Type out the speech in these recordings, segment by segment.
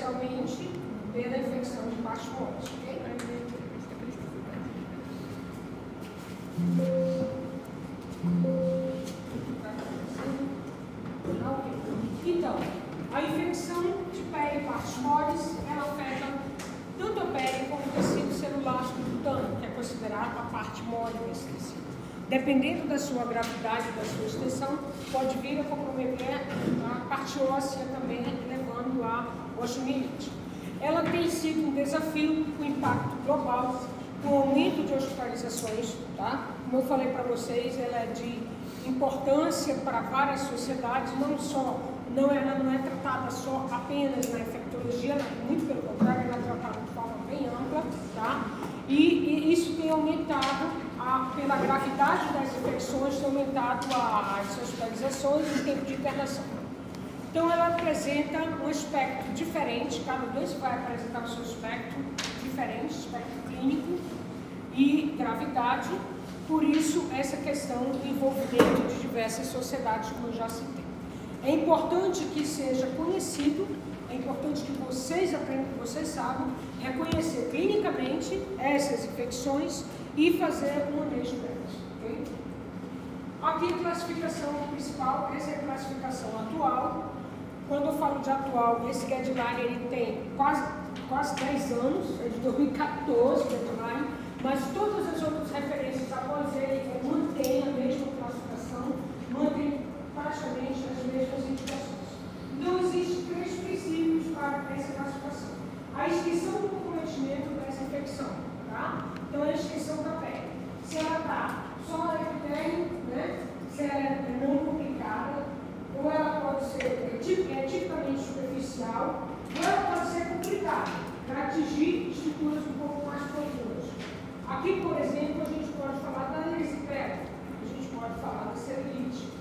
especialmente pela infecção de partes moles, ok? Então, a infecção de pele e partes moles, ela afeta tanto a pele como o tecido celular subcutâneo, que é considerado a parte mole desse tecido. Dependendo da sua gravidade, da sua extensão, pode vir a comprometer a parte óssea também, levando a osteomielite. Ela tem sido um desafio, um impacto global, com o aumento de hospitalizações, tá? Como eu falei para vocês, ela é de importância para várias sociedades, ela não é tratada só apenas na infectologia, muito pelo contrário, ela é tratada de forma bem ampla, tá? E isso tem aumentado, pela gravidade das infecções, tem aumentado as hospitalizações e o tempo de internação. Então, ela apresenta um aspecto diferente, cada doença vai apresentar o seu aspecto diferente, aspecto clínico e gravidade, por isso, essa questão do envolvimento de diversas sociedades, como eu já citei. É importante que seja conhecido, é importante que vocês aprendam, que vocês saibam, reconhecer clinicamente essas infecções e fazer um manejo delas. Okay? Aqui a classificação principal, essa é a classificação atual. Quando eu falo de atual, esse guideline ele tem quase 10 anos, é de 2014 o guideline, mas todas as outras referências após ele mantêm a mesma classificação, mantêm praticamente as mesmas indicações. Então, existem 3 princípios para essa classificação. A extensão do comprometimento dessa infecção, tá? Então, a extensão da pele. Se ela está só na epitélio, né? Se ela é não complicada, ou ela pode ser tipicamente superficial, ou ela pode ser complicada, para atingir estruturas um pouco mais profundas. Aqui, por exemplo, a gente pode falar da erisipela, a gente pode falar da celulite.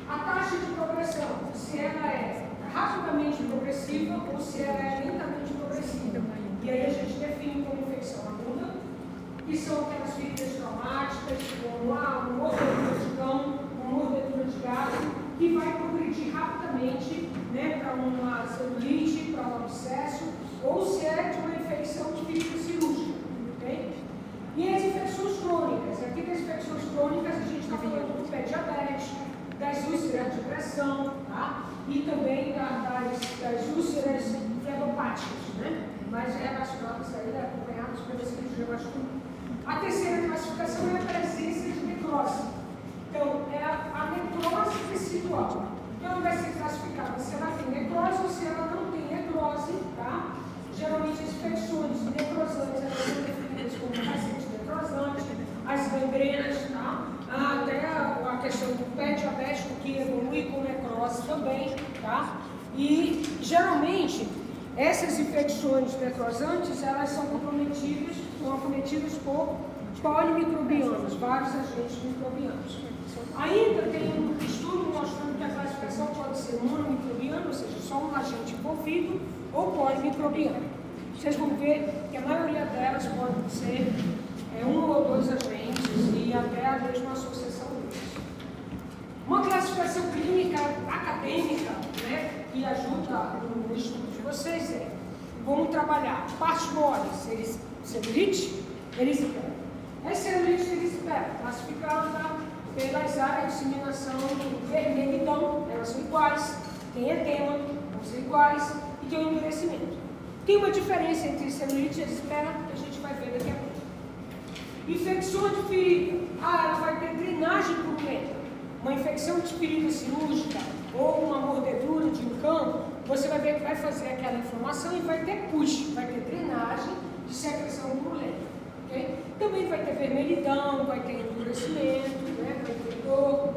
A taxa de progressão, se ela é rapidamente progressiva ou se ela é lentamente progressiva. E aí a gente define como infecção aguda, que são aquelas feridas traumáticas, como uma mordedura de cão, uma mordedura de gato, que vai progredir rapidamente, né, para uma celulite, para um abscesso, ou se é de uma infecção de ferida cirúrgica. Okay? E as infecções crônicas. Aqui das infecções crônicas a gente está falando do pé diabético, das úlceras de pressão, tá? E também das úlceras flebopáticas, né? Mais relacionadas aí, acompanhadas pela cirurgia vascular. A terceira classificação é a presença de necrose. Então, é a necrose tecidual. Então, ela vai ser classificada se ela tem necrose ou se ela não tem necrose, tá? Geralmente, as infecções necrosantes, elas são definidas como paciente necrosante, as gangrenas, tá? Até a questão do pé diabético, que evolui com necrose também, tá? E, geralmente, essas infecções necrosantes, elas são acometidas por polimicrobianos, vários agentes microbianos. Ainda tem um estudo mostrando que a classificação pode ser monomicrobiana, ou seja, só um agente envolvido, ou polimicrobiano. Vocês vão ver que a maioria delas podem ser um ou dois agentes e até a mesma associação deles. Uma classificação clínica acadêmica, né, que ajuda no estudo de vocês vamos trabalhar partes moles, celulite, erisipela. Essa celulite erisipela, classificada pelas áreas de disseminação do vermelhidão, elas são iguais, tem edema, vão ser iguais, e tem um endurecimento. Tem uma diferença entre celulite e erisipela que a gente vai ver daqui a pouco. Infecção de ferida. Ela vai ter drenagem purulenta. Uma infecção de ferida cirúrgica ou uma mordedura de um cão, você vai ver que vai fazer aquela inflamação e vai ter push, vai ter drenagem de secreção purulenta. Okay? Também vai ter vermelhidão, vai ter endurecimento, né? Vai ter dor.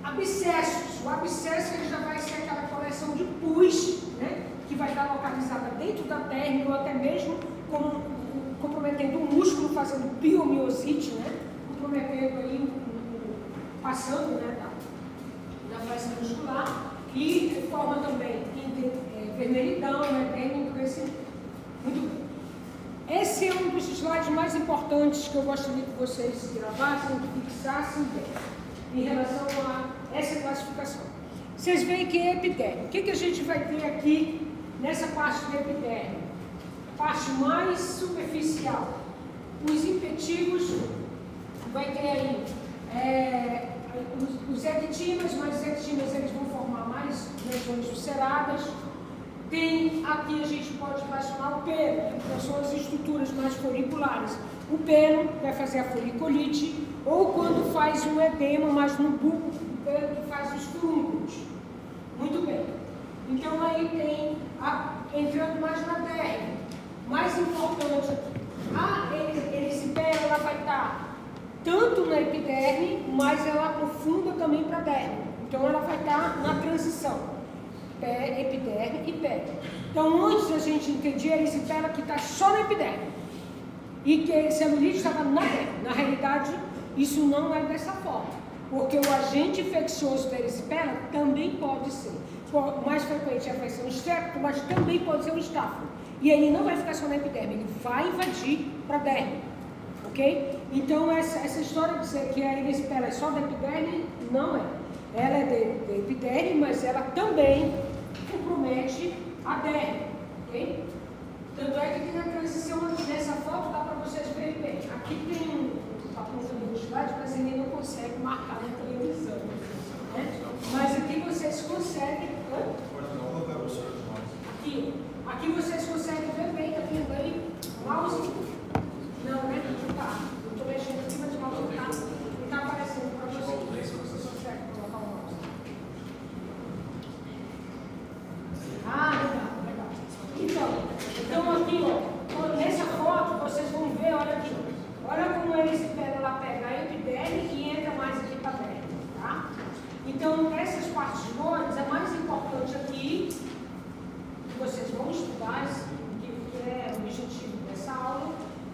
Abscessos. O abscesso ele já vai ser aquela coleção de pus, né? Que vai estar localizada dentro da derme ou até mesmo comprometendo o músculo, fazendo biomiosite, né? Comprometendo aí, passando, né, da faixa muscular e forma também vermelhidão, edema e endurecimento. Muito bem. Esse é um dos slides mais importantes que eu gostaria que vocês gravassem, fixassem bem, em relação a essa classificação. Vocês veem que é epidémio. O que a gente vai ter aqui nessa parte da epiderme, parte mais superficial, os impéticos, vai ter aí os ectimas, mas os ectimas eles vão formar mais lesões ulceradas. Tem aqui, a gente pode relacionar o pelo, que são as estruturas mais foliculares. O pelo vai fazer a foliculite, ou quando faz um edema mais no bulbo do pelo, que faz os furúnculos. Muito bem. Então aí tem, entrando mais na derme, mais importante aqui, a erisipela ela vai estar tanto na epiderme, mas ela aprofunda também para a derme. Então ela vai estar na transição. Epiderme e pele. Então, antes a gente entendia a erisipela que está só na epiderme e que a celulite estava na derme. Na realidade, isso não é dessa forma, porque o agente infeccioso da erisipela também pode ser. O mais frequente é a infecção estréptica, mas também pode ser o estáfilo. E ele não vai ficar só na epiderme, ele vai invadir para a derme. Ok? Então, essa história de dizer que a erisipela é só da epiderme, não é. Ela é da epiderme, mas ela também compromete a derme, ok? Tanto é que aqui na transição, nessa foto, dá para vocês verem bem. Aqui tem um apontamento de slide, mas ele não consegue marcar na televisão, né? Mas aqui vocês conseguem... Aqui vocês conseguem ver bem, tá vendo aí? Mouse? Não, né? Não tá. Eu estou mexendo aqui, mas o mouse não está aparecendo para vocês. Vocês conseguem colocar o mouse. Legal. Então aqui, ó, nessa foto, vocês vão ver, olha aqui. Olha como ela pega a epiderme e entra mais aqui para dentro, tá? Então, essas partes moles, a mais importante aqui, que vocês vão estudar, que é o objetivo dessa aula,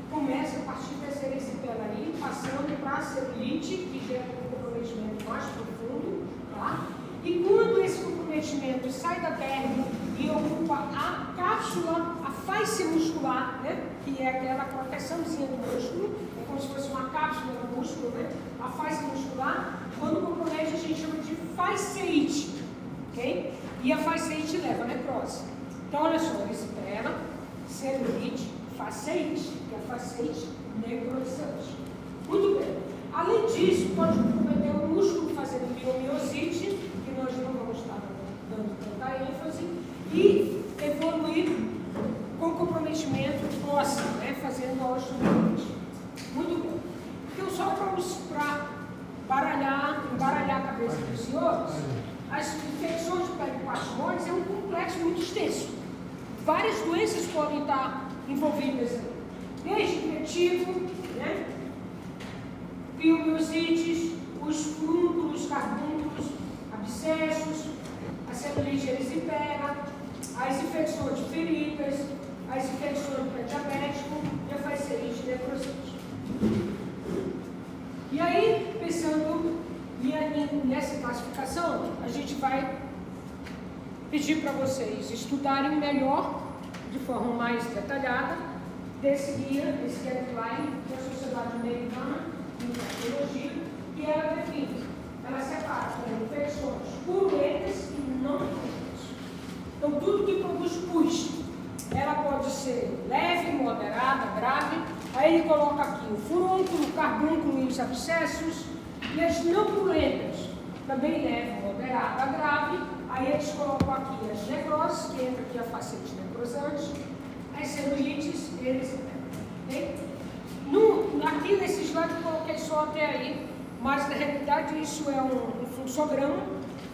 começa a partir dessa erisipela aí, passando para a celulite, que gera um comprometimento mais profundo, tá? E quando esse comprometimento sai da derme e ocupa a cápsula, a face muscular, né? Que é aquela proteçãozinha do músculo, é como se fosse uma cápsula do músculo, né? A face muscular, quando compromete, a gente chama de fasciite, ok? E a fasciite leva a necrose. Então, olha só, erisipela, celulite, fasciite, que é a fasciite necrosante. Muito bem. Além disso, pode comprometer o músculo fazendo miomiosite, que nós não vamos estar dando tanta ênfase, e evoluir com comprometimento ósseo, né? Fazendo osteoporose. Muito bem. Então, só para embaralhar a cabeça dos senhores, as infecções de peripartimose é um complexo muito extenso. Várias doenças podem estar envolvidas aí. Desde infectivo, né? Piomiosites, os furúnculos, carbúnculos, abscessos, a celulite erisipela, as infecções de feridas, as infecções do pé diabético e a fasciite necrosante. E aí, pensando nessa classificação, a gente vai pedir para vocês estudarem melhor, de forma mais detalhada, desse guia, esse guideline da Sociedade Americana de Infectologia, que ela define, ela separa por infecções purulentas e não purulentas. Então, tudo que produz pus, ela pode ser leve, moderada, grave. Aí ele coloca aqui o furúnculo, o carbúnculo e os abscessos, e as não purulentas, também leve, moderada, grave. Aí eles colocam aqui as necroses, que entra aqui a fasciite necrosante, as celulites, eles okay? Aqui nesse slide eu coloquei só até aí, mas na realidade isso é um fluxograma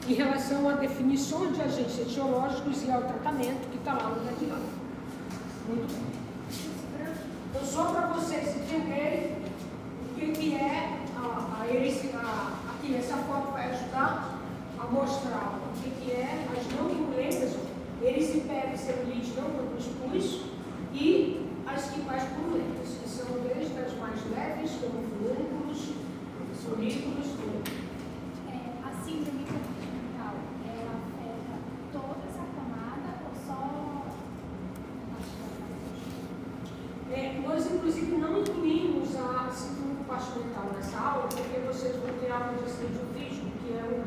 em relação a definições de agentes etiológicos e ao tratamento que está lá no guideline. Muito bem. Então, só para vocês entenderem o que é aqui essa foto vai ajudar a mostrar o que é as não purulentas, erisipela e celulite não produz pus, e as que mais purulentas, que são desde as mais leves, como furúnculos, folículos, A síndrome compartimental, ela afeta toda essa camada ou só nós, inclusive, não incluímos a síndrome compartimental nessa aula, porque vocês vão ter aula de acidiovismo, que é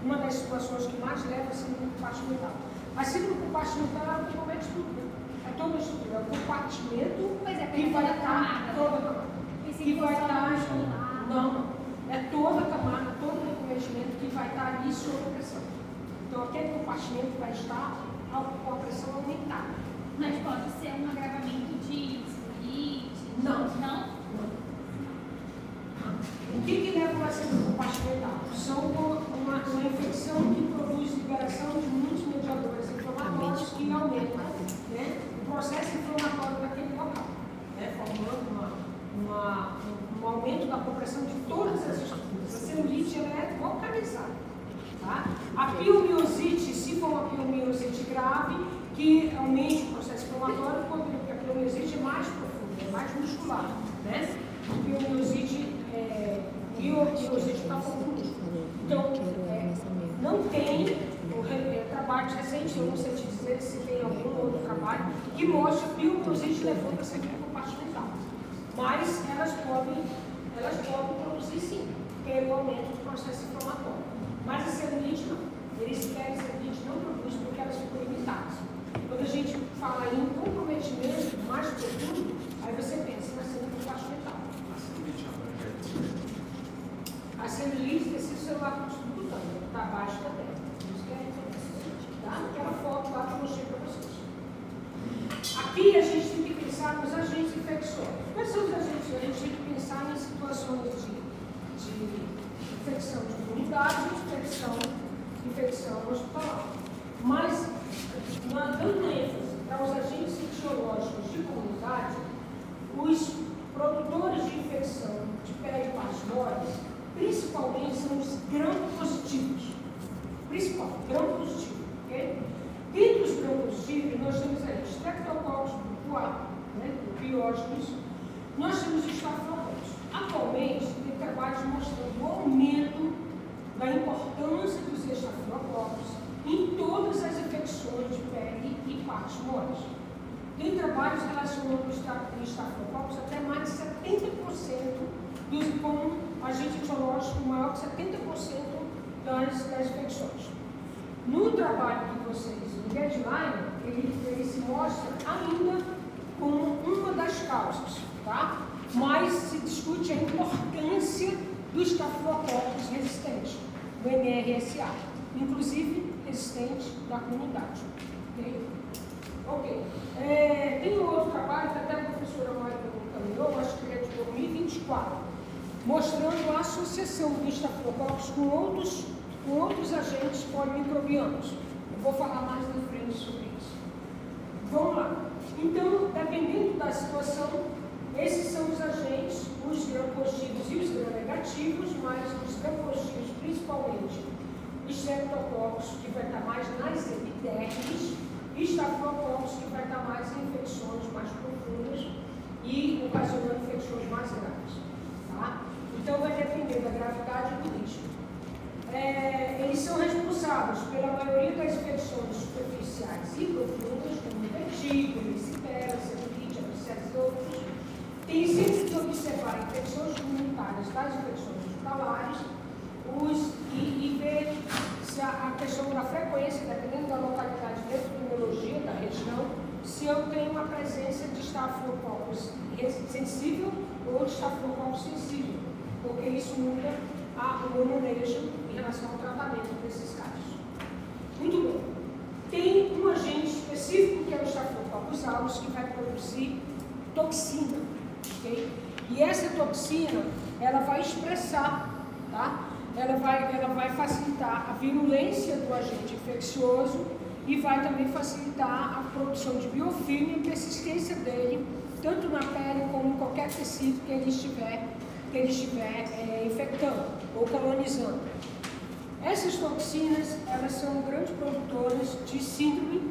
uma das situações que mais leva a síndrome compartimental. A síndrome compartimental ela compromete tudo, né? É toda a estrutura, é o compartimento Pois é, que vai estar toda a camada. Que vai estar. Não, é toda a camada, todo o recomendimento que vai estar ali sob a pressão. Então aquele compartimento vai estar com a pressão aumentada. Mas pode ser um agravamento de celulite? Não. Não? O que leva a síndrome compartimental? São uma infecção que produz liberação de muitos mediadores inflamatórios que aumentam, né, o processo inflamatório daquele local, né, formando um aumento da compressão de todas as estruturas. A celulite ela é localizada. Tá? A piomiosite, se for uma piomiosite grave, que aumente o processo inflamatório, porque a piomiosite é mais profunda, é mais muscular. Né? A piomiosite está focando. Então, não tem trabalhos recentes, eu não sei te dizer se tem algum outro trabalho, que mostra que a piomiosite levanta a síndrome compartimental. Mas elas podem produzir sim, pelo aumento do processo inflamatório. Mas a celulite não. Eles querem celulite não produz porque elas ficam limitadas. Quando a gente fala em comprometimento mais profundo, aí você pensa na síndrome compartimental. A celulite é tecido celular subcutâneo, está abaixo da terra. Isso que é a referência. Tá? Aquela foto lá que eu mostrei para vocês. Aqui a gente tem que pensar nos agentes infecciosos. Quais são os agentes? A gente tem que pensar em situações de infecção de comunidade e infecção hospitalar. Mas, dando ênfase para os agentes etiológicos de comunidade, os produtores de infecção de pele e partes moles, principalmente são os gram-positivos. Gram-positivo, ok? Dentre os gram-positivos, nós temos aí Streptococcus purpura, né, biógenes, nós temos Staphylococcus. Atualmente, tem trabalhos mostrando o aumento da importância dos estafilococos em todas as infecções de pele e partes moles. Tem trabalhos relacionando os estafilococos até mais de 70% com agente etiológico maior que 70% das infecções. No trabalho de vocês, o guideline, ele se mostra ainda como uma das causas, tá? Mas se discute a importância do estafilococcus resistente, do MRSA, inclusive resistente da comunidade. Ok. Tem um outro trabalho que até a professora Maia encaminhou, acho que é de 2024, mostrando a associação do estafilococcus com outros agentes polimicrobianos. Eu vou falar mais na frente sobre isso. Vamos lá. Então, dependendo da situação, esses são os agentes, os gram-positivos e os gram-negativos, mas os gram-positivos principalmente os streptococcus, que vai estar mais nas epidermes, e estafilococcus, que vai estar mais em infecções mais profundas e ocasionando infecções mais graves. Tá? Então, vai depender da gravidade do risco. Eles são responsáveis pela maioria das infecções superficiais e profundas, como vertígio, erisipela, celulite, abscessos e outros. Tem sempre que observar infecções comunitárias das infecções hospitalares e ver se a questão da frequência, dependendo da localidade da epidemiologia da região, se eu tenho uma presença de estafilococcus sensível ou de estafilococcus sensível, porque isso muda o meu manejo em relação ao tratamento desses casos. Muito bem. Tem um agente específico que é o Staphylococcus aureus que vai produzir toxina, ok? E essa toxina, ela vai expressar, tá? Ela vai facilitar a virulência do agente infeccioso e vai também facilitar a produção de biofilme e persistência dele, tanto na pele como em qualquer tecido que ele estiver infectando ou colonizando. Essas toxinas, elas são grandes produtoras de síndrome,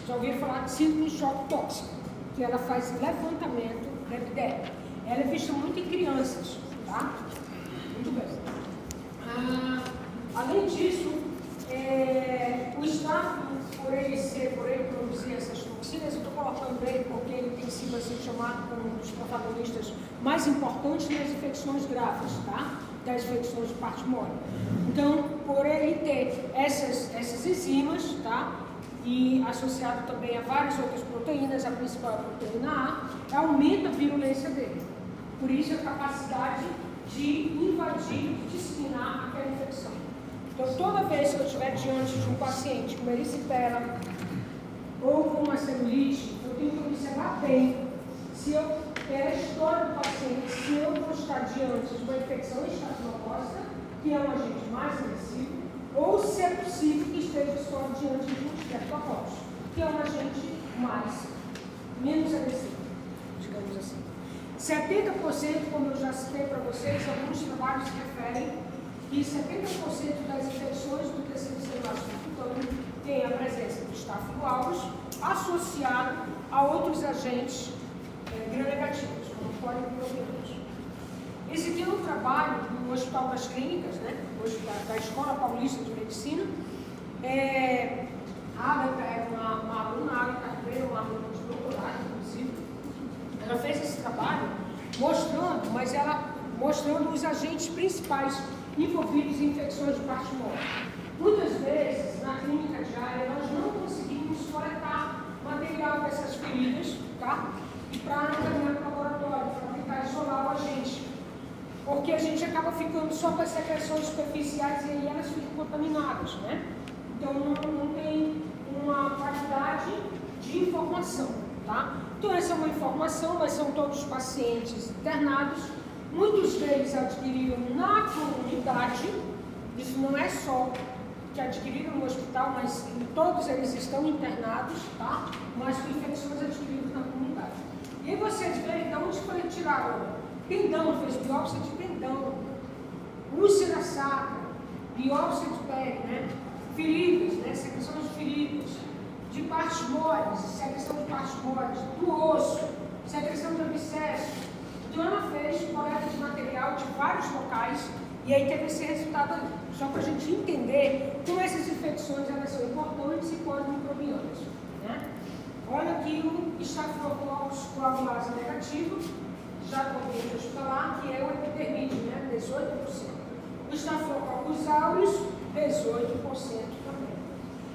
já ouviram falar de síndrome de choque tóxico, que ela faz levantamento da epiderme. Ela é vista muito em crianças, tá? Muito bem. Além disso, o Staph, por ele produzir essas toxinas, eu estou colocando ele porque ele tem sido assim, chamado como um dos protagonistas mais importantes nas infecções graves, tá? Das infecções de parte mole. Então, por ele ter essas enzimas, tá? e associado também a várias outras proteínas, a principal é a proteína A, aumenta a virulência dele. Por isso a capacidade de invadir, de disseminar aquela infecção. Então, toda vez que eu estiver diante de um paciente com erisipela ou com uma celulite, eu tenho que observar bem se eu, pela história do paciente, se eu vou estar diante de uma infecção estafilococcus, que é um agente mais agressivo, ou se é possível que esteja só diante de um streptococcus, que é um agente menos agressivo, digamos assim. 70%, como eu já citei para vocês, alguns trabalhos referem que 70% das infecções do tecido celular subcutâneo tem a presença do Staphylo aureus associado a outros agentes gram-negativos, como polipropiônicos. Esse aqui é um trabalho do Hospital das Clínicas, né, da Escola Paulista de Medicina. A Agatha é uma aluna, a Agatha Carreira, uma aluna de doutorado, inclusive. Ela fez esse trabalho mostrando os agentes principais envolvidos em infecções de parte móvel. Muitas vezes, na clínica diária, nós não conseguimos coletar material dessas feridas, tá? E para encaminhar para o laboratório, para tentar isolar o agente. Porque a gente acaba ficando só com as secreções superficiais e aí elas ficam contaminadas, né? Então não tem uma qualidade de informação, tá? Então essa é uma informação, mas são todos pacientes internados. Muitos deles adquiriram na comunidade, isso não é só que adquiriram no hospital, mas todos eles estão internados, tá? Mas com infecções adquiridas na comunidade. E aí vocês veem de onde foi tirado tendão, fez biópsia de tendão, úlcera sacra, biópsia de pele, né? Feridas, né? Secreção de feridas, de partes moles, secreção de partes moles, do osso, secreção de abscesso. Então ela fez coleta de material de vários locais e aí teve esse resultado ali. Só para a gente entender como essas infecções elas são importantes e polimicrobianas, né? Olha aqui o Staphylococcus coagulase negativo, já do ambiente hospitalar, que é o epidermite, né? 18%. O Staphylococcus aureus, 18% também.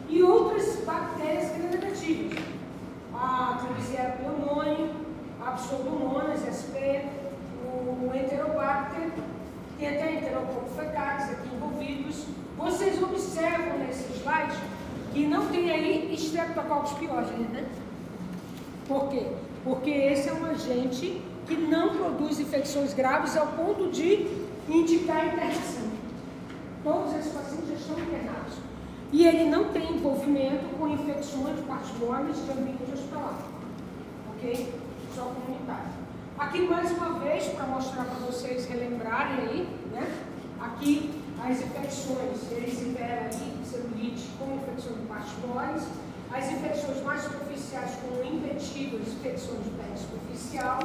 E outras bactérias gram-negativas. A Klebsiella pneumoniae, a Pseudomonas sp, o Enterobacter, tem até Enterococcus fecalis aqui envolvidos. Vocês observam nesse slide que não tem aí Streptococcus pyogenes, né? Por quê? Porque esse é um agente que não produz infecções graves ao ponto de indicar internação. Todos esses pacientes já estão internados. E ele não tem envolvimento com infecções de partes moles de ambiente hospitalar. Ok? Só comunitário. Aqui mais uma vez, para mostrar para vocês relembrarem aí, né? Aqui as infecções, erisipela aí, celulite com infecção de partes moles. As infecções mais superficiais com impetigo, infecções de pele superficial.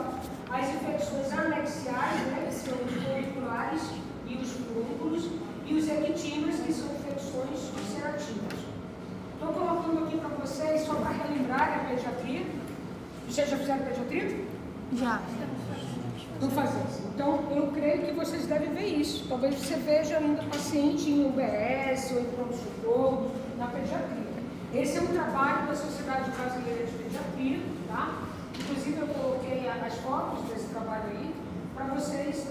As infecções anexiais, né, que são os folliculares e os furúnculos. E os ectimas, que são infecções ulcerativas. Estou colocando aqui para vocês, só para relembrar a pediatria. Vocês já fizeram pediatria? Já. Não fazem. Então, eu creio que vocês devem ver isso. Talvez você veja ainda paciente em UBS ou em pronto-socorro na pediatria. Esse é um trabalho da Sociedade Brasileira de Pediatria, tá? Inclusive, eu coloquei as fotos desse trabalho aí para vocês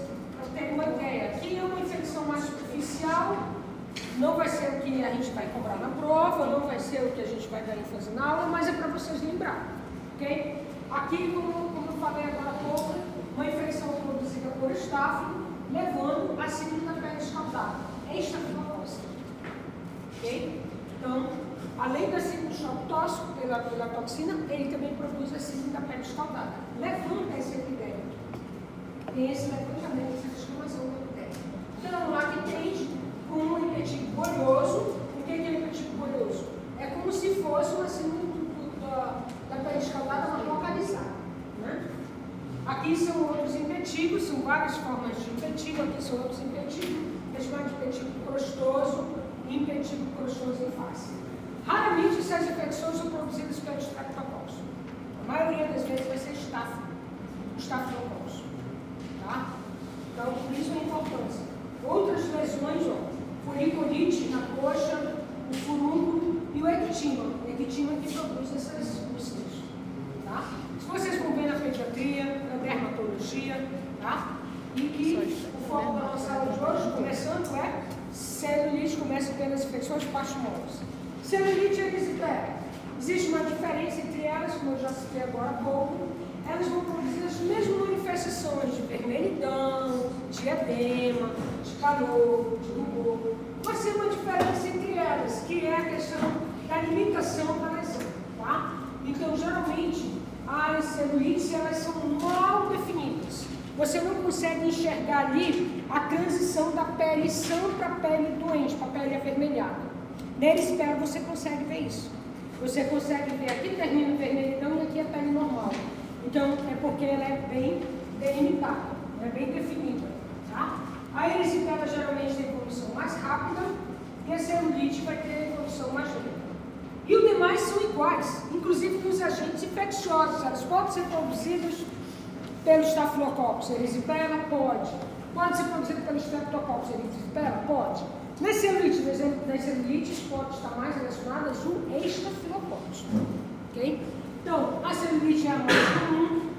terem uma ideia. Aqui é uma infecção mais superficial, não vai ser o que a gente vai cobrar na prova, não vai ser o que a gente vai dar ênfase na aula, mas é para vocês lembrarem, ok? Aqui, como eu falei agora há pouco, uma infecção produzida por estáfilo, levando a síndrome da pele escaldada. É estafilococose. Ok? Então, além da síndrome do choque tóxico pela toxina, ele também produz a síndrome da pele escaldada. Levanta esse epidêmico. Tem esse levantamento, essa exclamação do epidêmico. Então, lá que tem um impetigo bolhoso. O que é impetigo bolhoso? É como se fosse uma síndrome da pele escaldada, mas localizada, né? Aqui são outros impetigos, são várias formas de impetigo. Aqui são outros impetigos. Eles chamam de impetigo crostoso e impetigo crostoso em face. Raramente essas infecções são produzidas pelo Streptococcus. A maioria das vezes vai ser Staphylococcus. Tá? Então, por isso a importância. Outras lesões, ó, foliculite na coxa, o furúnculo, e o ectima. O ectima que produz essas úlceras. Tá? Se vocês vão ver na pediatria, na dermatologia, tá? E que o foco da nossa aula de hoje, começando, é celulite, começa pelas infecções pachimoses. Celulite e erisipela. Existe uma diferença entre elas, como eu já citei agora há pouco. Elas vão produzir as mesmas manifestações de vermelhidão, de edema, de calor, de rubor. Vai ser uma diferença entre elas, que é a questão da limitação da lesão, tá? Então, geralmente, as celulites, elas são mal definidas. Você não consegue enxergar ali a transição da pele sã para a pele doente, para a pele avermelhada. Na erisipela você consegue ver isso. Você consegue ver, aqui termina o vermelhidão e aqui a pele normal. Então, é porque ela é bem delimitada, é bem definida, tá? A erisipela geralmente tem evolução mais rápida e a celulite vai ter evolução mais lenta. E os demais são iguais, inclusive nos agentes infecciosos. Elas podem ser produzidas pelo Staphylococcus erisipela? Pode. Pode ser produzida pelo Streptococcus erisipela? Pode. Nas celulites pode estar mais relacionadas o Staphylococcus. Ok? Então, a celulite é a mais comum.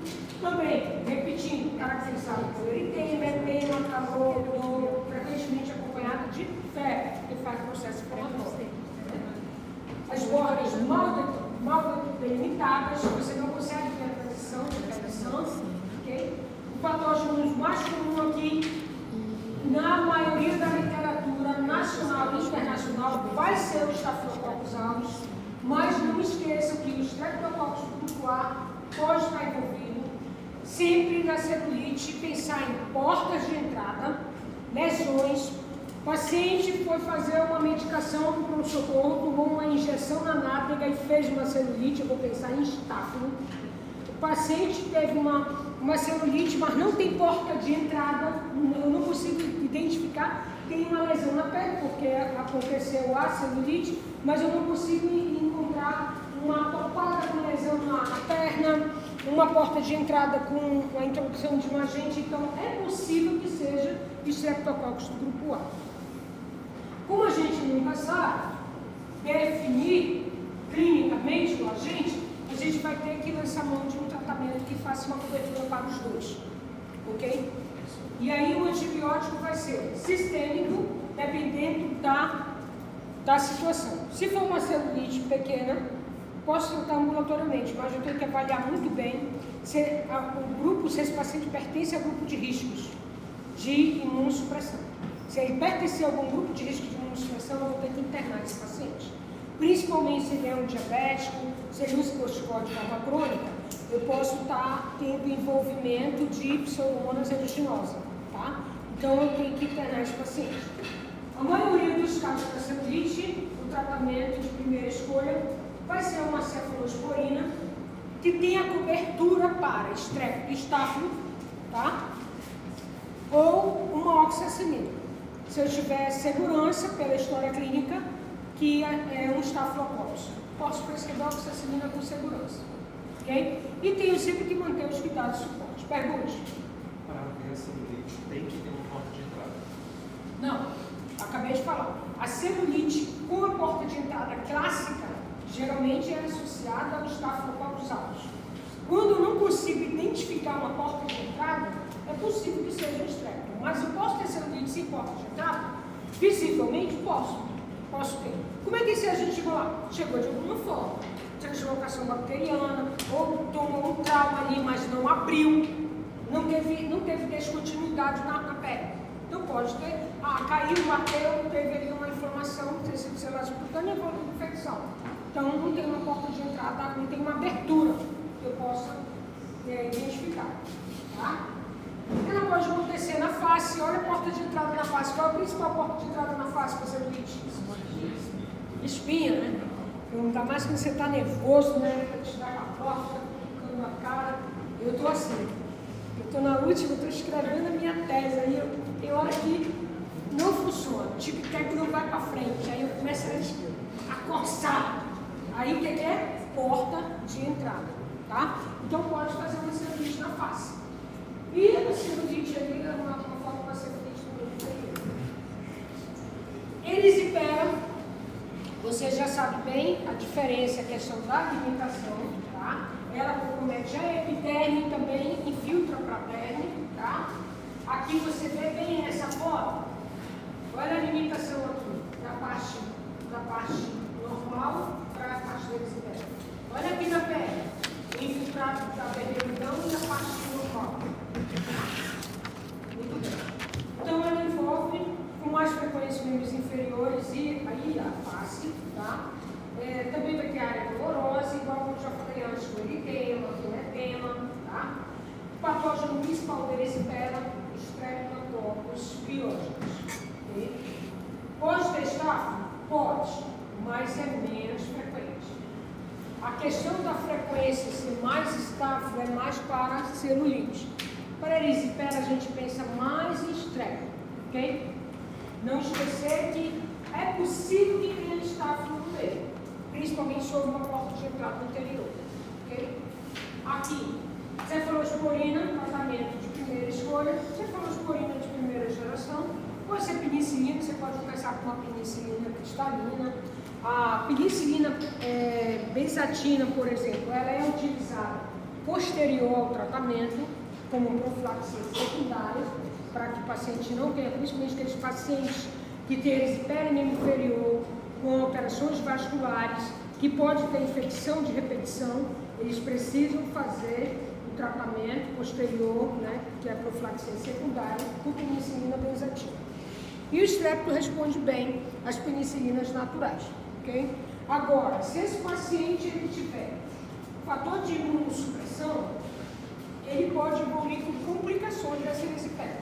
Também, repetindo, caracterizada por eritema, edema, calor, dor, frequentemente acompanhada de febre, que faz o processo inflamatório. As bordas mal delimitadas, você não consegue ver a transição de infecção. Okay? O patógeno mais comum aqui, na maioria da literatura nacional e internacional, vai ser o Staphylococcus aureus, mas não esqueçam que o Streptococcus grupo A pode estar envolvido. Sempre na celulite, pensar em portas de entrada, lesões. O paciente foi fazer uma medicação no pronto-socorro, tomou uma injeção na nádega e fez uma celulite, eu vou pensar em estáfilo. O paciente teve uma celulite, mas não tem porta de entrada, eu não consigo identificar, tem uma lesão na pele, porque aconteceu a celulite, mas eu não consigo encontrar uma topada com lesão na perna, uma porta de entrada com a introdução de um agente, então é possível que seja Streptococcus do grupo A. Como a gente nunca sabe definir clinicamente o agente, a gente vai ter que lançar mão de um tratamento que faça uma cobertura para os dois, ok? E aí o antibiótico vai ser sistêmico, dependendo da situação. Se for uma celulite pequena, posso tratar ambulatoriamente, mas eu tenho que avaliar muito bem se esse paciente pertence ao grupo de riscos de imunossupressão. Se ele pertencer a algum grupo de risco de imunossupressão, eu vou ter que internar esse paciente. Principalmente se ele é um diabético, se ele usa corticoide de forma crônica, eu posso estar tendo envolvimento de pseudomonas aeruginosa, tá? Então eu tenho que internar esse paciente. A maioria dos casos da celulite, o tratamento de primeira escolha vai ser uma cefalosporina que tem a cobertura para estáfilo, tá? Ou uma oxacilina. Se eu tiver segurança pela história clínica, que é um Staphylococcus, posso prescrever oxacilina com segurança, ok? E tenho sempre que manter os cuidados de suporte. Pergunte. Para ver a celulite, tem que ter uma porta de entrada? Não, acabei de falar. A celulite com a porta de entrada clássica, geralmente é associada ao Staphylococcus aureus. Quando eu não consigo identificar uma porta de entrada, é possível que seja um strepto. Mas eu posso ter celulite sem porta de entrada? Visivelmente, posso. Posso ter. Como é que esse agente chegou lá? Chegou de alguma forma. Translocação bacteriana, ou tomou um trauma ali, mas não abriu. Não teve descontinuidade na pele. Então pode ter, caiu, bateu, teve ali uma inflamação, tecido celular subcutâneo e evoluiu infecção. Então não tem uma porta de entrada, não tem uma abertura que eu possa identificar. Tá? Ela pode acontecer na face. Olha a porta de entrada na face. Qual é a principal porta de entrada na face para a celulite? Espinha, né? Ainda mais quando você está nervoso, né? Para te dar uma porta, ficando na cara. Eu estou assim. Eu estou na última, estou escrevendo a minha tese. Aí tem hora que não funciona. O tic-tac não vai para frente. Aí eu começo a coçar. Aí o que é? Porta de entrada. Tá? Então pode fazer uma celulite na face. E a celulite ali é uma forma para celulite no grupo. Erisipela, Você já sabe bem a diferença, a questão da alimentação, tá? Ela compromete já a epiderme também, infiltra para a derme, tá? Aqui você vê bem nessa foto, olha a alimentação aqui, da parte normal para a parte da epiderme. Olha aqui na pele, o infiltrado da vermelhidão e a parte normal. Muito bem. Então ela envolve com mais frequência membros inferiores e aí a face, tá? Também vai ter área dolorosa, igual eu já falei antes, o eritema, o edema, tá? O patógeno principal da erisipela, Streptococcus pyogenes. Okay? Pode ter estáfilo? Pode, mas é menos frequente. A questão da frequência ser mais estáfilo é mais para celulite. Para erisipela a gente pensa mais em estrepto, ok? Não esquecer que é possível que tenha estáfilo no meio, principalmente sobre uma porta de entrada anterior, ok? Aqui, cefalosporina, tratamento de primeira escolha, cefalosporina de primeira geração, pode ser penicilina, você pode começar com uma penicilina cristalina. A penicilina benzatina, por exemplo, ela é utilizada posterior ao tratamento, como profilaxia secundária, para que o paciente não tenha, principalmente aqueles pacientes que têm erisipela inferior, com alterações vasculares, que pode ter infecção de repetição, eles precisam fazer o tratamento posterior, né, que é a profilaxia secundária, com penicilina benzatina. E o estrepto responde bem às penicilinas naturais, ok? Agora, se esse paciente ele tiver fator de imunossupressão, ele pode evoluir com complicações dessa erisipela,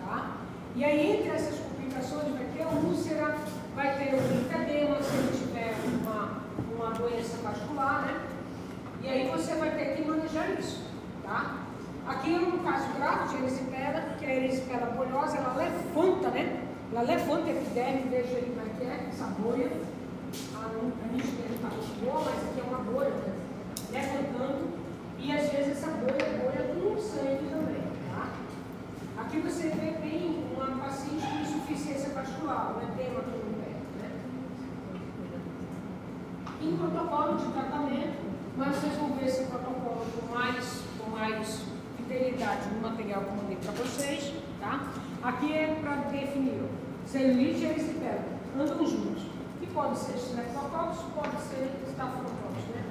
tá? E aí, entre essas complicações, vai ter a úlcera, vai ter o linfedema, se ele tiver uma doença vascular, né? E aí você vai ter que manejar isso, tá? Aqui é um caso grave de erisipela, que é a erisipela bolhosa, ela levanta, né? Ela levanta a epiderme, veja aí como é que é, essa bolha. A gente tem está muito boa, mas aqui é uma bolha, né? Levantando. E às vezes essa bolha é bolha com sangue também, tá? Aqui você vê bem uma paciente com insuficiência vascular, um edema aqui no pé, né? Em protocolo de tratamento, mas vocês vão ver esse protocolo com mais fidelidade no material que eu mandei para vocês, tá? Aqui é para definir celulite e erisipela, andam juntos. Que pode ser Streptococcus, pode ser Staphylococcus, né?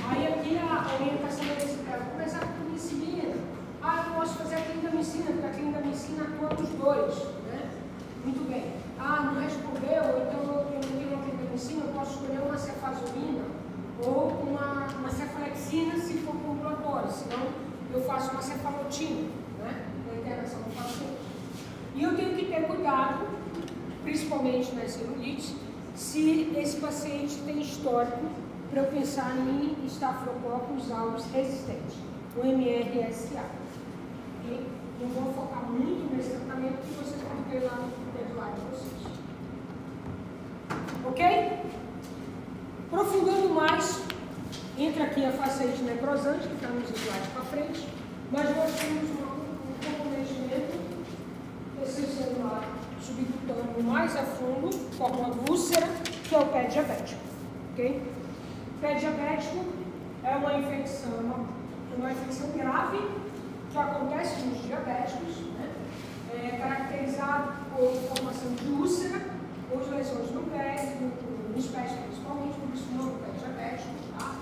Aí aqui a orientação da erisipela, começar com penicilina. Eu posso fazer a clindamicina, porque a clindamicina atua nos dois, né? Muito bem. Não respondeu, então eu não tenho uma clindamicina, eu posso escolher uma cefazolina ou uma cefalexina se for com ambulatório, senão eu faço uma cefalotina, né? Na internação do paciente. E eu tenho que ter cuidado, principalmente nas celulites, se esse paciente tem histórico, para eu pensar em Staphylococcus aureus resistente, o MRSA. Okay? Eu vou focar muito nesse tratamento que vocês vão ter lá no slide de vocês. Ok? Aprofundando mais, entra aqui a facete necrosante, que está nos slides para frente, mas nós temos um comprometimento celular subcutâneo mais a fundo, formando úlcera, que é o pé diabético. Ok? Pé diabético é uma infecção grave que acontece nos diabéticos, né? É caracterizado por formação de úlcera ou de lesões no pé, nos pés principalmente, por isso não pé diabético, tá?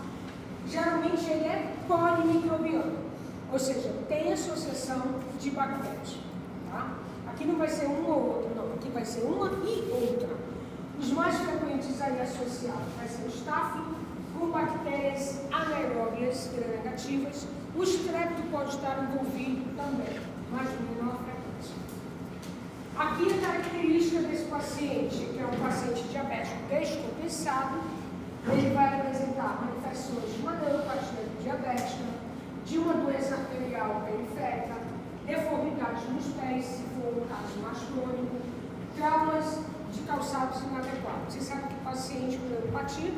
Geralmente ele é polimicrobiano, ou seja, tem associação de bactérias, tá? Aqui não vai ser uma ou outra, não, aqui vai ser uma e outra. Os mais frequentes aí associados vai ser o estáfilo, com bactérias anaeróbias gram-negativas. O estrepto pode estar envolvido também, mas de menor frequência. Aqui a característica desse paciente, que é um paciente diabético descompensado, ele vai apresentar manifestações de uma neuropatia diabética, de uma doença arterial periférica, deformidades nos pés, se for um caso mais crônico, traumas de calçados inadequados. Você sabe que o paciente com neuropatia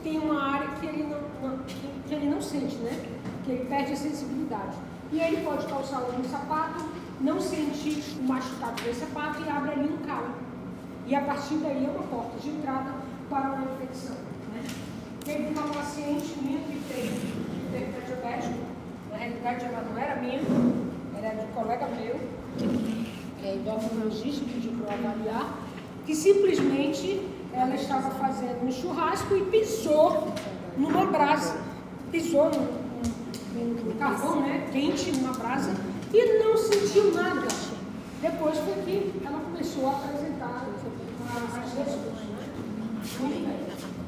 tem uma área que ele não sente, né? Que ele perde a sensibilidade. E aí ele pode calçar um sapato, não sentir o machucado desse sapato e abre ali um calo. E a partir daí é uma porta de entrada para uma infecção. Né? Teve uma paciente minha que teve diabetes, na realidade ela não era minha, era de um colega meu, endocrinologista, pediu para eu avaliar, que simplesmente ela estava fazendo um churrasco e pisou numa brasa, pisou no carvão, né, quente, numa brasa, e não sentiu nada. Depois foi que ela começou a apresentar as lesões.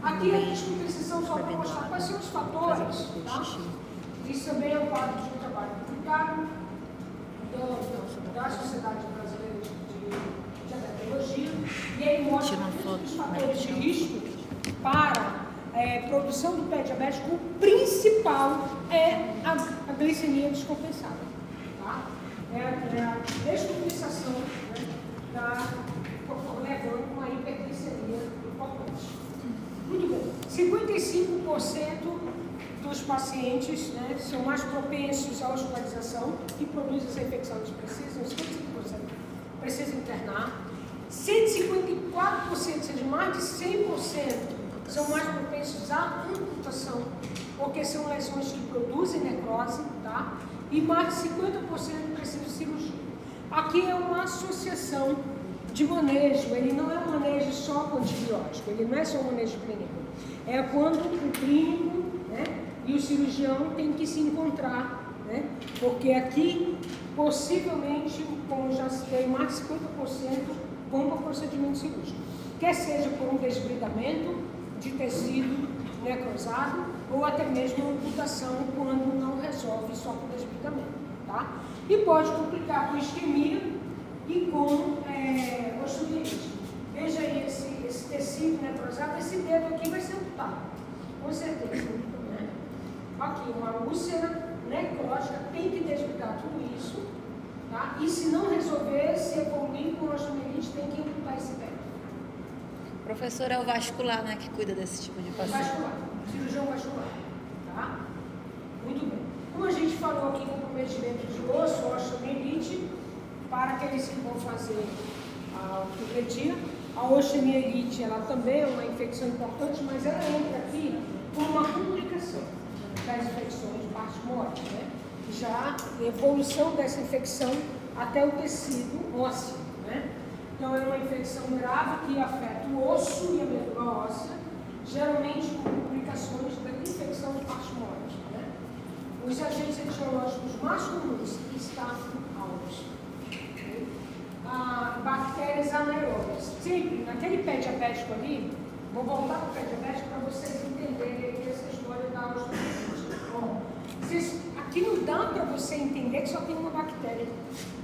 Aqui a descompensação só para mostrar quais são os fatores, tá? Isso também é um quadro de um trabalho publicado da Sociedade Brasileira de Diabetologia, e ele mostra que os fatores de risco para produção do pé diabético, o principal é a glicemia descompensada. Tá? É a descompensação, né, levando uma hiperglicemia importante. Muito bem. 55% dos pacientes, né, são mais propensos à hospitalização e produzem essa infecção. Eles precisam, 55% precisam internar. 154%, ou seja, mais de 100%, são mais propensos à amputação, porque são lesões que produzem necrose, tá? E mais de 50% precisam de cirurgia. Aqui é uma associação de manejo, ele não é um manejo só com antibiótico, ele não é só um manejo clínico. É quando o clínico, né, e o cirurgião têm que se encontrar, né? Porque aqui, possivelmente, como já citei, mais de 50% vão para o procedimento cirúrgico. Quer seja por um desbridamento de tecido necrosado ou até mesmo uma amputação quando não resolve só com desbridamento, tá? E pode complicar com isquemia e com osteomielite. Veja aí esse tecido necrosado, esse dedo aqui vai ser amputado, com certeza. Né? Aqui, uma úlcera necrótica, tem que desbridar tudo isso, tá? E se não resolver, se evoluir com osteomielite, tem que amputar esse dedo. Professor, é o vascular, né, que cuida desse tipo de paciente? Vascular, cirurgião vascular, tá? Muito bem. Como a gente falou aqui, comprometimento de osso, osteomielite, para aqueles que vão fazer a ortopedia, a osteomielite, ela também é uma infecção importante, mas ela entra aqui como uma complicação das infecções de parte morte, né? Já a evolução dessa infecção até o tecido ósseo, né? Então, é uma infecção grave que afeta o osso e a medula óssea, geralmente com complicações da infecção de parte morte, né? Os agentes etiológicos mais comuns, Staphylococcus aureus, bactérias anaeróbias. Sempre, naquele pé diabético ali, vou voltar para o pé diabético para vocês entenderem essa história da osteomielite. Bom, aqui não dá para você entender que só tem uma bactéria,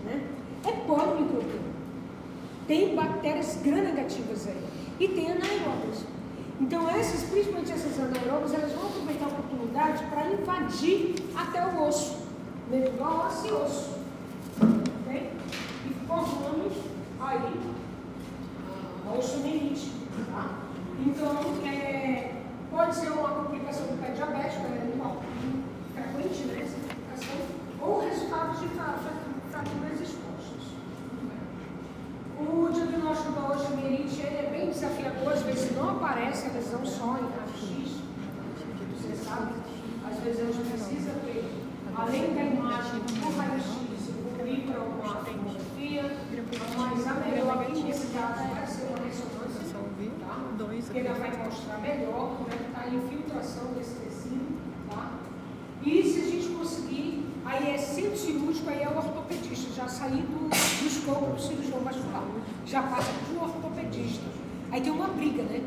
né? É polimicrobiano. Tem bactérias gram-negativas aí. E tem anaeróbias. Então, principalmente essas anaeróbias, elas vão aproveitar a oportunidade para invadir até o osso. Medula óssea e osso. Ok? E formando aí a osteomielite. Tá? Então, pode ser uma complicação do pé diabético, frequente, né, essa complicação, ou resultados de fraturas expostas. O diagnóstico da osteomielite é bem desafiador, às vezes não aparece a lesão só em raio-x. Você sabe, às vezes a gente precisa ter, além da imagem do raio-x, ir para uma tomografia, mas a melhor aqui nesse caso vai ser uma ressonância, tá? Porque ela vai mostrar melhor como é que está a infiltração desse tecido, tá? E se a gente conseguir, aí é centro cirúrgico, aí é o ortopedista, já sair do escopo do cirurgião vascular, já passa para o ortopedista. Aí tem uma briga, né?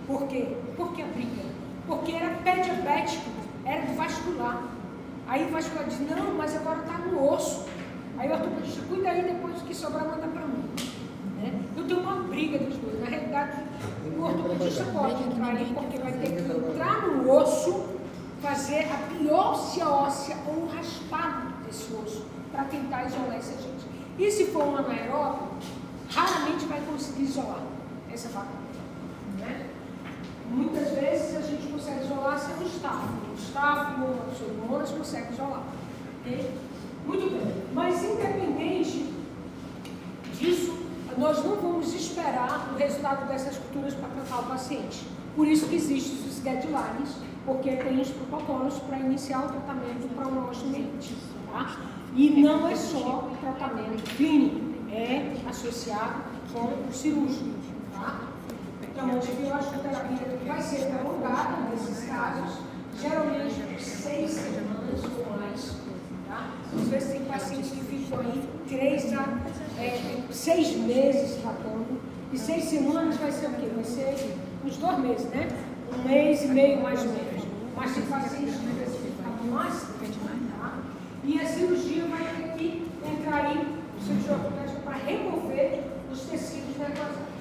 Por quê? Por que a briga? Porque era pé diabético, era do vascular. Aí o vascular diz, não, mas agora está no osso. Aí o ortopedista, cuida aí, depois do que sobrar, manda para mim. Né? Eu tenho uma briga dos dois. Na realidade, o ortopedista pode entrar ali, porque vai ter que entrar no osso, fazer a biópsia óssea ou um raspado desse osso, para tentar isolar esse agente. E se for um anaeróbio, raramente vai conseguir isolar essa bactéria. Né? Muitas vezes a gente consegue isolar sem um estáfilo. O estáfilo, o pseudomonas consegue isolar. Okay? Muito bem. Mas independente disso, nós não vamos esperar o resultado dessas culturas para tratar o paciente. Por isso que existem os guidelines, porque tem os protocolos para iniciar o tratamento para uma osteomielite, tá? E não é só tratamento clínico, é associado com o cirúrgico, tá? Então, a antibiótico-terapia vai ser prolongada nesses casos, geralmente por 6 semanas ou mais, tá? Às vezes tem pacientes que ficam aí 3 a 6 meses tratando, e 6 semanas vai ser o quê? Vai ser uns 2 meses, né? 1 mês e meio mais ou menos. Mas tem pacientes que precisam ficar mais tempo, tá? E a cirurgia vai ter que entrar aí, o cirurgião ortopédico, para remover os tecidos necrosados.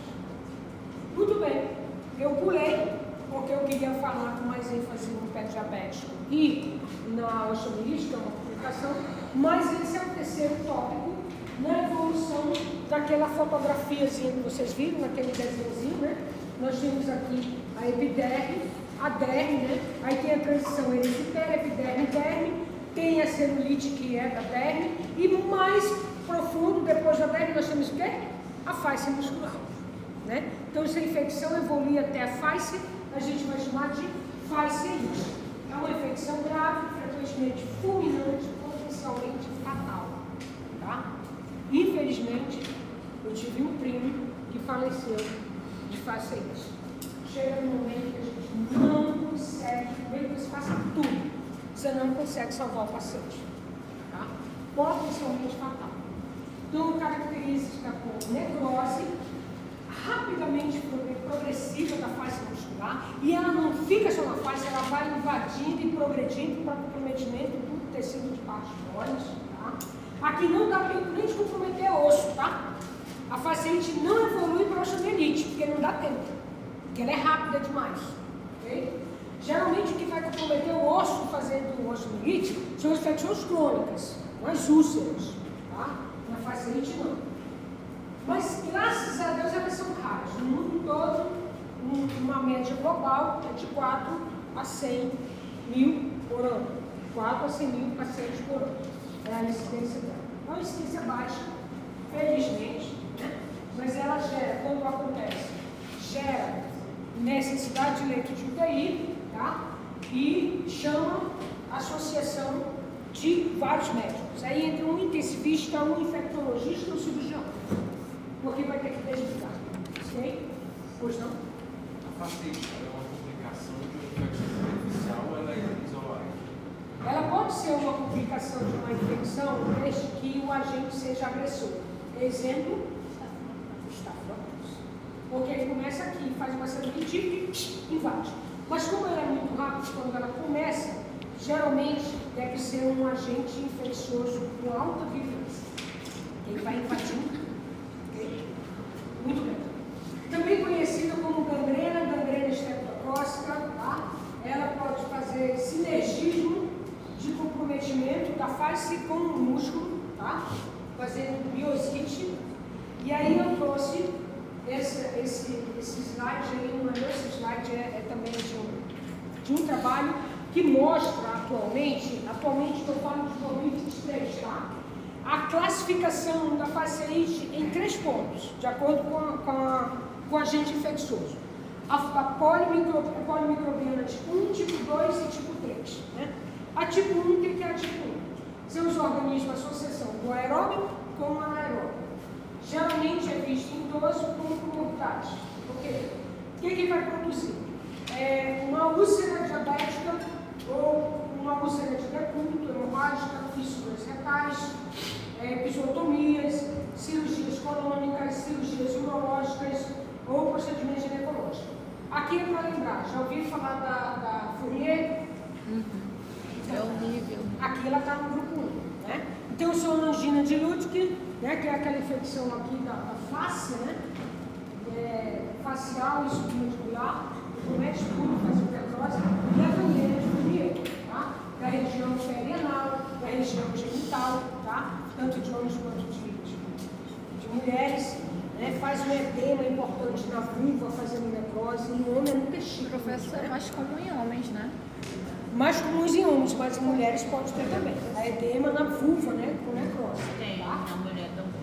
Muito bem, eu pulei, porque eu queria falar com mais ênfase no pé diabético e na osteomielite, que é uma complicação, mas esse é o terceiro tópico na evolução daquela fotografiazinha que vocês viram, naquele desenhozinho, né? Nós temos aqui a epiderme, a derme, né? Aí tem a transição ericitera, epiderme, derme, tem a celulite que é da derme, e mais profundo, depois da derme, nós temos o quê? A face muscular, né? Então, se a infecção evoluir até a face, a gente vai chamar de fasciite. É uma infecção grave, frequentemente fulminante, potencialmente fatal, tá? Infelizmente, eu tive um primo que faleceu de fasciite. Chega no momento que a gente não consegue, mesmo que você faça tudo, você não consegue salvar o paciente, tá? Potencialmente fatal. Então, característica com necrose, rapidamente progressiva da face muscular, e ela não fica só na face, ela vai invadindo e progredindo para comprometimento do tecido de partes moles, tá? Aqui não dá tempo nem de comprometer osso, tá? A fasciite não evolui para osteomielite, porque não dá tempo, porque ela é rápida demais, ok? Geralmente o que vai comprometer o osso fazendo osteomielite são as infecções crônicas, as úlceras, tá? Na fasciite não. Mas, graças a Deus, elas são raras. No mundo todo, uma média global é de 4 a 100 mil por ano. 4 a 100 mil pacientes por ano. É a incidência dela. É uma incidência baixa, felizmente, né? Mas ela gera, quando acontece, gera necessidade de leito de UTI, tá? E chama a associação de vários médicos. Aí entra um intensivista, um infectologista e um cirurgião. Porque vai ter que desligar, ok? Pois não? A fasciite é uma complicação de uma infecção superficial ou ela é isolada? Ela pode ser uma complicação de uma infecção desde que o agente seja agressor. Exemplo, Staphylococcus. Porque ele começa aqui, faz uma celulite e invade. Mas como ela é muito rápida, quando ela começa, geralmente deve ser um agente infeccioso com alta virulência. Ele vai invadindo. Muito bem. Também conhecida como gangrena estreptocócica, tá? Ela pode fazer sinergismo de comprometimento da face com o músculo, tá? Fazendo biosite. E aí eu trouxe esse slide aí, esse slide é também de um trabalho que mostra atualmente eu falo de 2023, tá? A classificação da fasciite em 3 pontos, de acordo com o agente infeccioso. A polimicrobiana tipo 1, tipo 2 e tipo 3. Né? A tipo 1, o que é a tipo 1? São os organismos, a associação do aeróbio com o anaeróbio. Geralmente é visto em idoso como comorbidade. O que vai produzir? Uma úlcera diabética ou uma úlcera de decúbito, hemorrágica, fissuras retais, episiotomias, cirurgias colônicas, cirurgias urológicas ou procedimentos ginecológicos. Aqui é para lembrar, já ouviu falar da Fourier? É horrível. Aqui ela está no grupo 1, né? Então, são angina de Lütke, né, que é aquela infecção aqui da face, né? Facial e submandibular, comete tudo, faz necrose, e a gangrena de Fourier, tá? Da região perianal, da região genital, tá? Tanto de homens quanto de mulheres, né? Faz um edema importante na vulva, fazendo necrose, e o homem é no testículo. Professor, é mais comum em homens, né? Mais comuns em homens, mas em mulheres pode ter também. A edema na vulva, né? Com necrose. Tem, tá? na mulher também.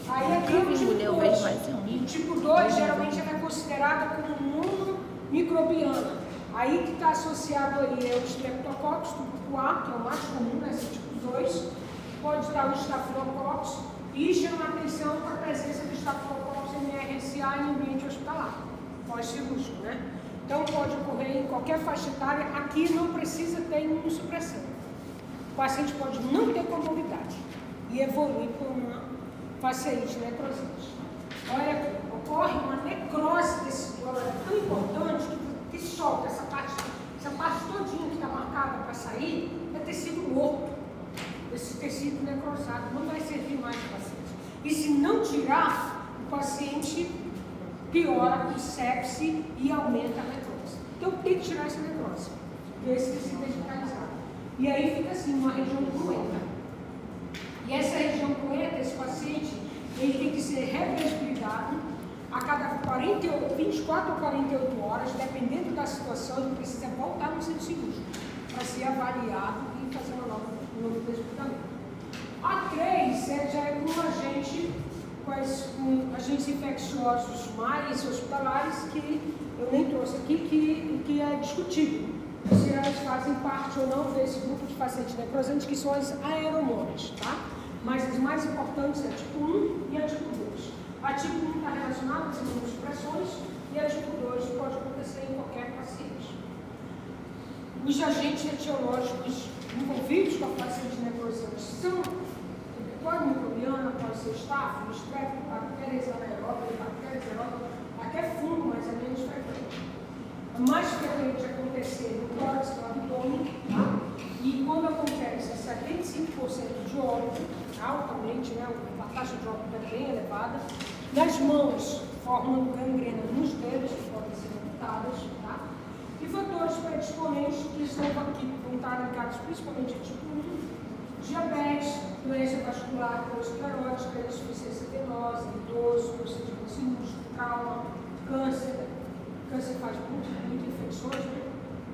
Aí aqui é o tipo mulher eu 2. vejo mais em homem. O tipo 2 geralmente ela é considerada como microbiana. Aí que está associado aí é o Streptococcus tuberculosis, que é o mais comum, né, esse tipo 2. Pode estar o Staphylococcus e chama a atenção para a presença do Staphylococcus MRSA em ambiente hospitalar, pós-cirúrgico, né? Então pode ocorrer em qualquer faixa etária. Aqui não precisa ter imunossupressão. O paciente pode não ter comorbidade e evoluir por uma faciite necrosante. Olha aqui, ocorre uma necrose desse órgão tão importante que solta essa parte todinha que está marcada para sair, é tecido morto. Esse tecido necrosado não vai servir mais para o paciente. E se não tirar, o paciente piora com sepse e aumenta a necrose. Então tem que tirar essa necrose, esse tecido é digitalizado. E aí fica assim, uma região cruenta. E essa região cruenta, esse paciente, ele tem que ser represbiridado a cada 24 ou 48 horas, dependendo da situação, ele precisa voltar no centro cirúrgico para ser avaliado e fazer um novo presbiteramento. A 3 já é com agentes infecciosos mais hospitalares, que eu nem trouxe aqui, que é discutível se elas fazem parte ou não desse grupo de pacientes necrosantes, que são as aeromonas, tá? Mas as mais importantes é a tipo 1 e a tipo 2. A tipo 1 está relacionada às imunossupressões e a tipo 2 pode acontecer em qualquer paciente. Os agentes etiológicos envolvidos com a paciente necrosante são pode microbiana, pode ser estáfilo, estrepto, bactérias anaeróbias, bactérias aeróbias, até fungo, mas é menos frequente. É mais frequente acontecer no tórax do abdômen, tá? E quando acontece 75% de óbito, altamente, né? A taxa de óbito é bem elevada. Nas mãos, formando gangrena nos dedos, que podem ser amputadas, tá? E fatores predisponentes que vão estar ligados principalmente a tipo 1, diabetes, doença vascular, aterosclerótica, insuficiência venosa, idoso, procedimento cirúrgico, trauma, câncer. Câncer faz muitas infecções, né?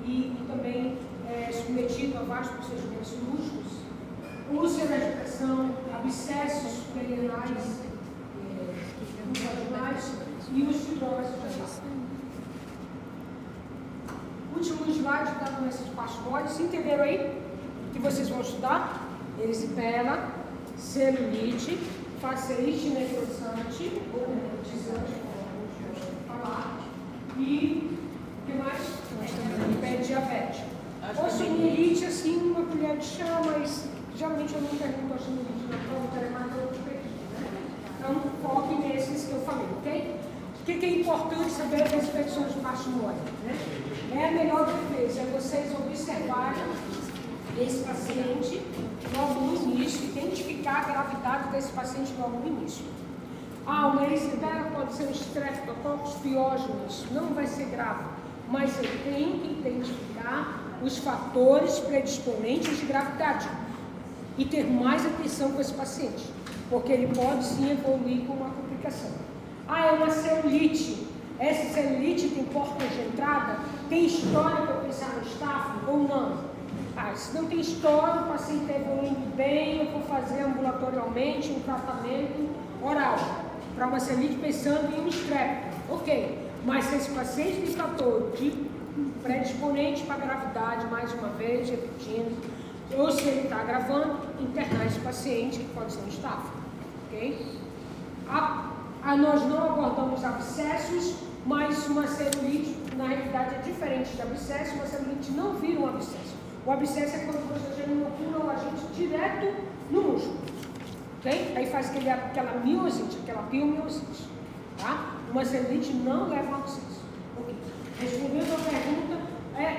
E também é submetido a vários procedimentos cirúrgicos. Úlceras de pressão, abscessos perianais, vaginais e os fibrosos vaginais. Último slide da doença de Pachymodes. Entenderam aí que vocês vão estudar? Erisipela, celulite, faciite necrosante ou necrotizante, como a gente vai falar, e o que mais? Pé diabético. Osteomielite, assim, uma colher de chá, mas geralmente eu não pergunto osteomielite na prova, é mais outro perfil, né? Então, foque nesses que eu falei, ok? O que é importante saber das infecções de Pachymodes, né? É a melhor defesa, é vocês observarem esse paciente logo no início, identificar a gravidade desse paciente logo no início. Uma erisipela pode ser um Streptococcus pyogenes, não vai ser grave, mas eu tenho que identificar os fatores predisponentes de gravidade e ter mais atenção com esse paciente, porque ele pode sim evoluir com uma complicação. É uma celulite. Essa celulite tem porta de entrada? Tem história para pensar no estáfilo ou não? Se não tem história, o paciente está evoluindo bem, eu vou fazer ambulatorialmente um tratamento oral para uma celulite pensando em um estrepto. Ok, mas se esse paciente tem fator de predisponente para gravidade, mais uma vez, repetindo, ou se ele está agravando, internar esse paciente, que pode ser um estáfilo. Ok? Nós não abordamos abscessos, mas uma celulite, na realidade, é diferente de abscesso. Uma celulite não vira um abscesso. O abscesso é quando você inocula o agente direto no músculo. Okay? Aí faz aquela miosite, aquela piomiosite. Tá? Uma celulite não leva a um abscesso. Okay. Respondendo a pergunta,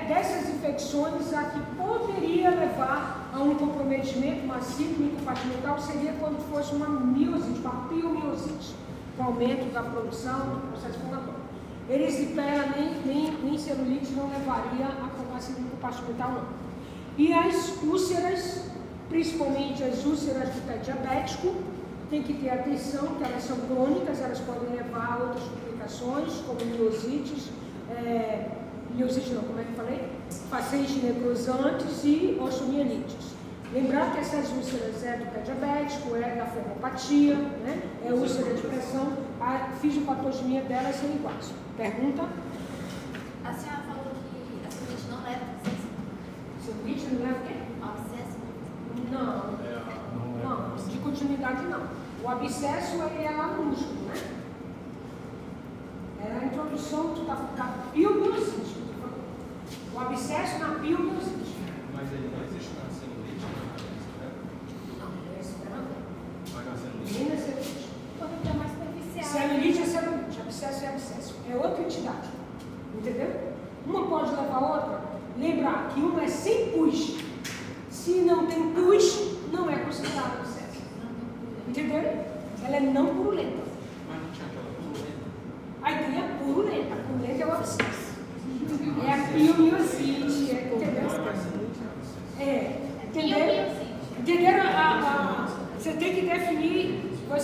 dessas infecções, a que poderia levar a um comprometimento massivo micocompartimental seria quando fosse uma miosite, uma piomiosite, com aumento da produção do processo inflamatório. Erisipela nem celulite não levaria a comprometimento micocompartimental, não. E as úlceras, principalmente as úlceras do pé diabético, tem que ter atenção, que elas são crônicas, elas podem levar a outras complicações, como miosites, como é que eu falei? Facientes necrosantes e osteomielites. Lembrar que essas úlceras é do pé diabético, é da flemopatia, né? É úlcera de pressão, a fisiopatogenia delas são iguais. Pergunta? A celulite não leva o quê? Não. Não, de continuidade não. O abscesso ele é lá no músculo, né? É a introdução da piomiosite. O abscesso na piomiosite. Mas ele não existe na celulite, né? Não, esse não. Mas na celulite. Nem na celulite. Quando é mais superficial. Celulite é celulite, abscesso é abscesso. É outra entidade. Entendeu? Uma pode levar a outra. Lembrar que uma é sem pus. Se não tem pus, não é considerado abscesso. Entendeu? Ela é não purulenta. Mas não tinha aquela purulenta? Aí tem a purulenta. A purulenta é o abscesso. É a piomiosite. Entendeu? Não é mais celulite, é abscesso. Entendeu? Entenderam? Você tem que definir. Quando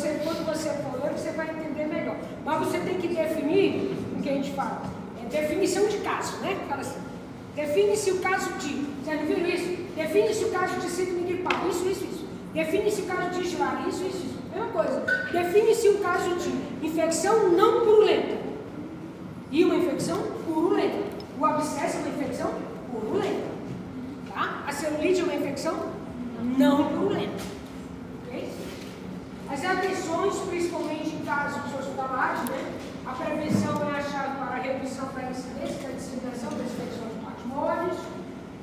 você for, você vai entender melhor. Mas você tem que definir o que a gente fala. É definição de caso, né? Fala assim. Define-se o caso de. Vocês viram isso? Define-se o caso de síndrome de Pau. Isso. Define-se o caso de Schwarz. Isso. Mesma coisa. Define-se o caso de infecção não purulenta. E uma infecção purulenta. O abscesso é uma infecção purulenta. Tá? A celulite é uma infecção não purulenta. Ok? As atenções, principalmente em casos hospitalares, né? A prevenção é a chave para a redução da incidência da disseminação das infecções de plasmódios,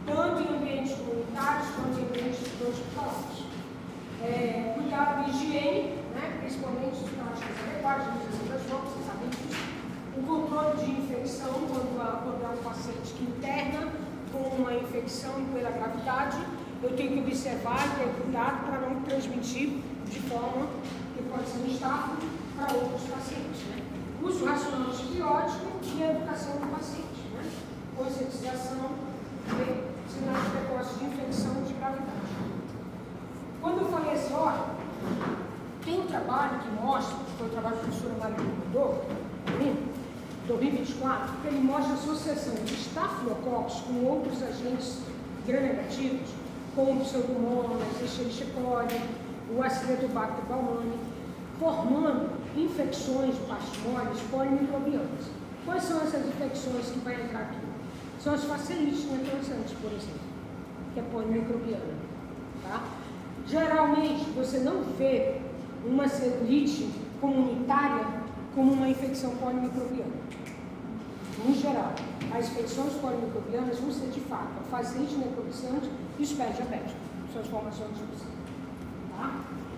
tanto em ambientes comunitários quanto em ambientes hospitalares. Cuidado da higiene, né? Principalmente os plásticos adequados, das roupas, vocês sabem disso. O controle de infecção, quando é um paciente que interna com uma infecção pela gravidade, eu tenho que observar e ter cuidado para não transmitir de forma que pode ser um estáfilo para outros pacientes. Né? Uso racional de antibiótico e a educação do paciente. Né? Conscientização e sinais precoces de infecção de gravidade. Quando eu falei assim, olha, tem um trabalho que mostra, que foi o trabalho que a professora Maria mandou, 2024, que ele mostra a associação de estafilococcus com outros agentes gram-negativos, como o pseudomonas, Escherichia coli, o Acinetobacter baumannii, formando infecções de plasmódios polimicrobianas. Quais são essas infecções que vai entrar aqui? São as facelites necrosantes, por exemplo, que é polimicrobiana. Tá? Geralmente, você não vê uma celulite comunitária como uma infecção polimicrobiana. Em geral, as infecções polimicrobianas vão ser de fato a facilite necrosante e os pés diabéticos, são as formações de sangue. Tá?